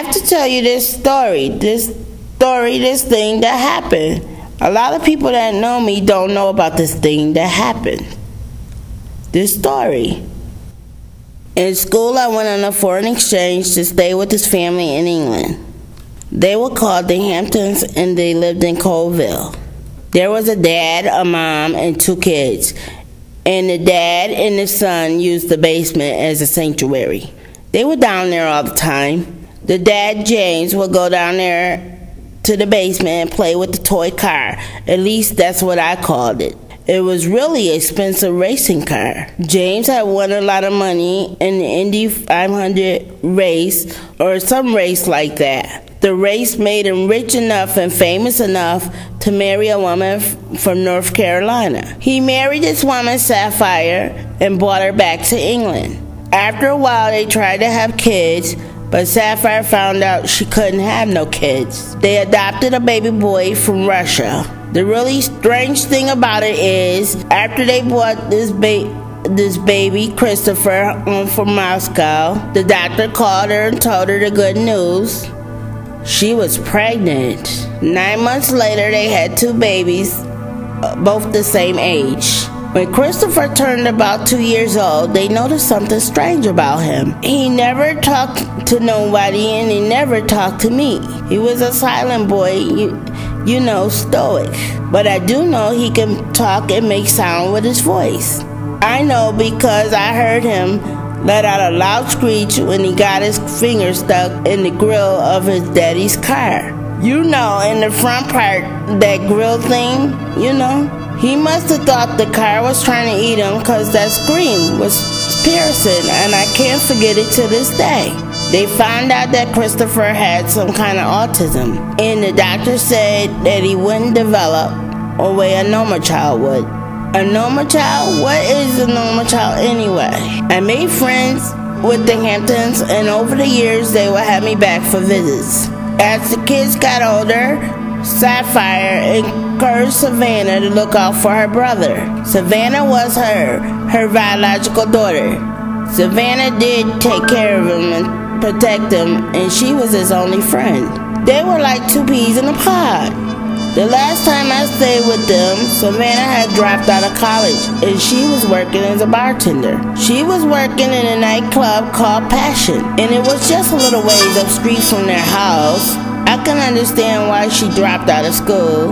have to tell you this thing that happened. A lot of people that know me don't know about this thing that happened. This story. In school, I went on a foreign exchange to stay with his family in England. They were called the Hamptons, and they lived in Colville. There was a dad, a mom, and 2 kids. And the dad and the son used the basement as a sanctuary. They were down there all the time. The dad, James, would go down there to the basement and play with the toy car. At least that's what I called it. It was really an expensive racing car. James had won a lot of money in the Indy 500 race, or some race like that. The race made him rich enough and famous enough to marry a woman from North Carolina. He married this woman, Sapphire, and brought her back to England. After a while, they tried to have kids, but Sapphire found out she couldn't have no kids. They adopted a baby boy from Russia. The really strange thing about it is, after they brought this baby, Christopher, home from Moscow, the doctor called her and told her the good news. She was pregnant. 9 months later, they had 2 babies, both the same age. When Christopher turned about 2 years old, they noticed something strange about him. He never talked to nobody, and he never talked to me. He was a silent boy, you know, stoic. But I do know he can talk and make sound with his voice. I know because I heard him let out a loud screech when he got his finger stuck in the grill of his daddy's car. You know, in the front part, that grill thing, you know? He must have thought the car was trying to eat him because that scream was piercing, and I can't forget it to this day. They found out that Christopher had some kind of autism, and the doctor said that he wouldn't develop the way a normal child would. A normal child? What is a normal child anyway? I made friends with the Hamptons, and over the years they would have me back for visits. As the kids got older, Sapphire encouraged Savannah to look out for her brother. Savannah was her biological daughter. Savannah did take care of him and protect him, and she was his only friend. They were like 2 peas in a pod. The last time I stayed with them, Savannah had dropped out of college, and she was working as a bartender. She was working in a nightclub called Passion, and it was just a little ways up street from their house. I can understand why she dropped out of school.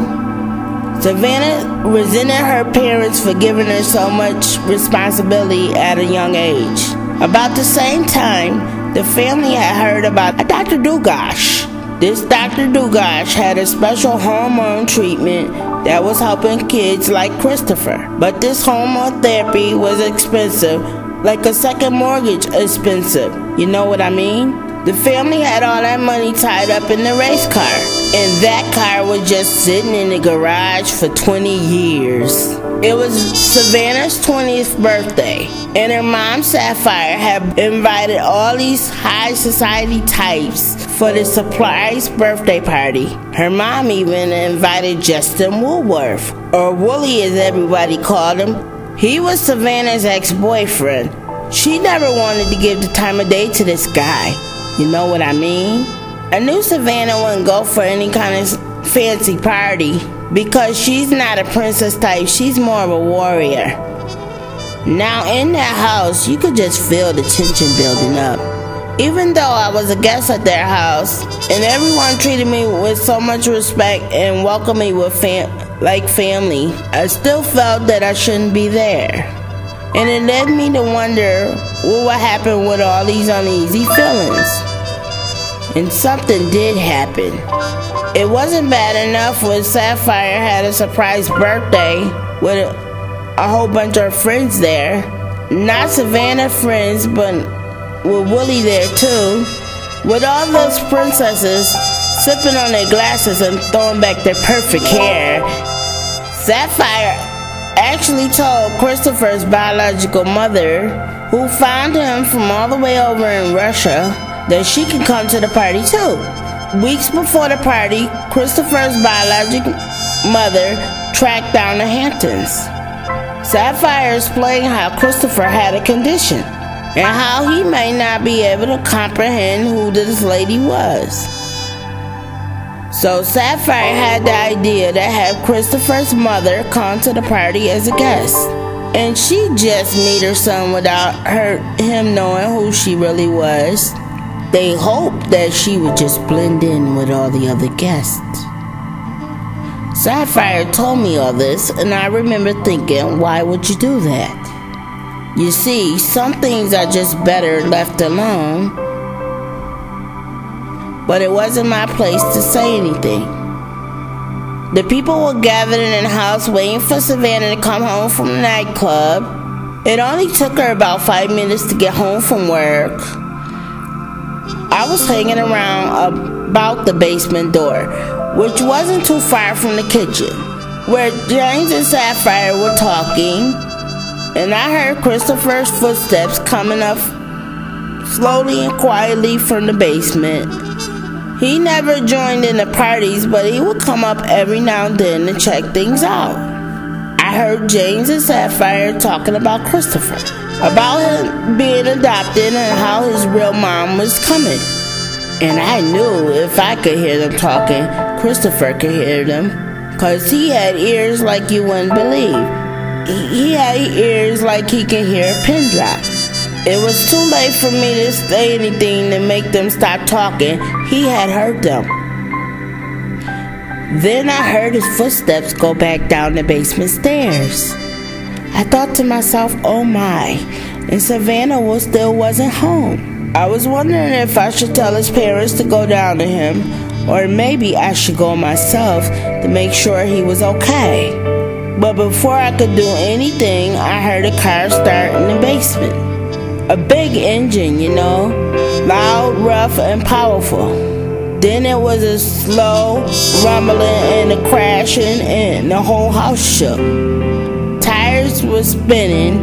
Savannah resented her parents for giving her so much responsibility at a young age. About the same time, the family had heard about Dr. Dugash. This Dr. Dugash had a special hormone treatment that was helping kids like Christopher. But this hormone therapy was expensive, like a second mortgage expensive. You know what I mean? The family had all that money tied up in the race car, and that car was just sitting in the garage for 20 years. It was Savannah's 20th birthday, and her mom, Sapphire, had invited all these high society types for the surprise birthday party. Her mom even invited Justin Woolworth, or Wooly as everybody called him. He was Savannah's ex-boyfriend. She never wanted to give the time of day to this guy. You know what I mean? I knew Savannah wouldn't go for any kind of fancy party because she's not a princess type. She's more of a warrior. Now in that house, you could just feel the tension building up. Even though I was a guest at their house and everyone treated me with so much respect and welcomed me with like family, I still felt that I shouldn't be there. And it led me to wonder what would happen with all these uneasy feelings. And something did happen. It wasn't bad enough when Sapphire had a surprise birthday with a whole bunch of friends there. Not Savannah friends, but with Wooly there too. With all those princesses sipping on their glasses and throwing back their perfect hair, Sapphire actually told Christopher's biological mother, who found him from all the way over in Russia, that she could come to the party too. Weeks before the party, Christopher's biological mother tracked down the Hamptons. Sapphire explained how Christopher had a condition. and how he may not be able to comprehend who this lady was. So Sapphire had the idea to have Christopher's mother come to the party as a guest, and she just meet her son without him knowing who she really was. They hoped that she would just blend in with all the other guests. Sapphire told me all this, and I remember thinking, why would you do that? You see, some things are just better left alone. But it wasn't my place to say anything. The people were gathered in the house waiting for Savannah to come home from the nightclub. It only took her about 5 minutes to get home from work. I was hanging around about the basement door, which wasn't too far from the kitchen, where James and Sapphire were talking, and I heard Christopher's footsteps coming up slowly and quietly from the basement. He never joined in the parties, but he would come up every now and then to check things out. I heard James and Sapphire talking about Christopher, about him being adopted and how his real mom was coming. And I knew if I could hear them talking, Christopher could hear them, 'cause he had ears like you wouldn't believe. He had ears like he could hear a pin drop. It was too late for me to say anything to make them stop talking. He had heard them. Then I heard his footsteps go back down the basement stairs. I thought to myself, oh my, and Savannah still wasn't home. I was wondering if I should tell his parents to go down to him, or maybe I should go myself to make sure he was okay. But before I could do anything, I heard a car start in the basement. A big engine, you know, loud, rough, and powerful. Then it was a slow rumbling and a crashing, and the whole house shook. Tires were spinning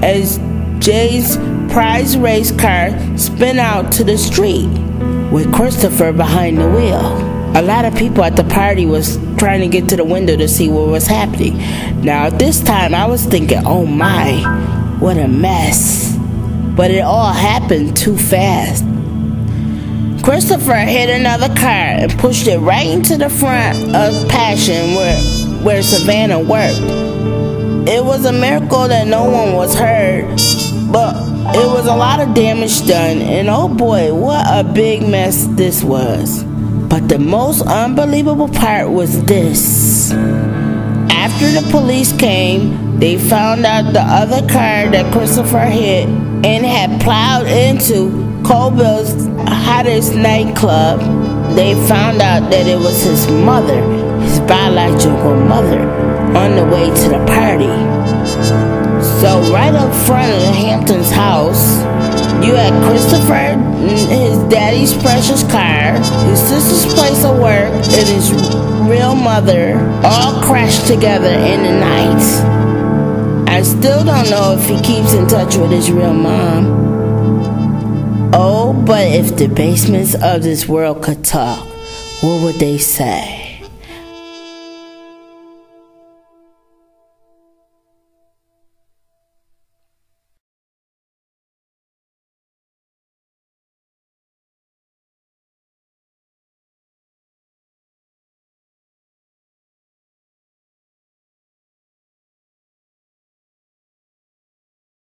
as Jay's prize race car spun out to the street with Christopher behind the wheel. A lot of people at the party was trying to get to the window to see what was happening. Now at this time I was thinking, oh my, what a mess. But it all happened too fast. Christopher hit another car and pushed it right into the front of Passion where Savannah worked. It was a miracle that no one was hurt, but it was a lot of damage done, and oh boy, what a big mess this was. But the most unbelievable part was this. After the police came, they found out the other car that Christopher hit and had plowed into Colville's hottest nightclub. They found out that it was his mother, his biological mother, on the way to the party. So right up front of the Hamptons house, you had Christopher, his daddy's precious car, his sister's place of work, and his real mother all crashed together in the night. I still don't know if he keeps in touch with his real mom. Oh, but if the basements of this world could talk, what would they say?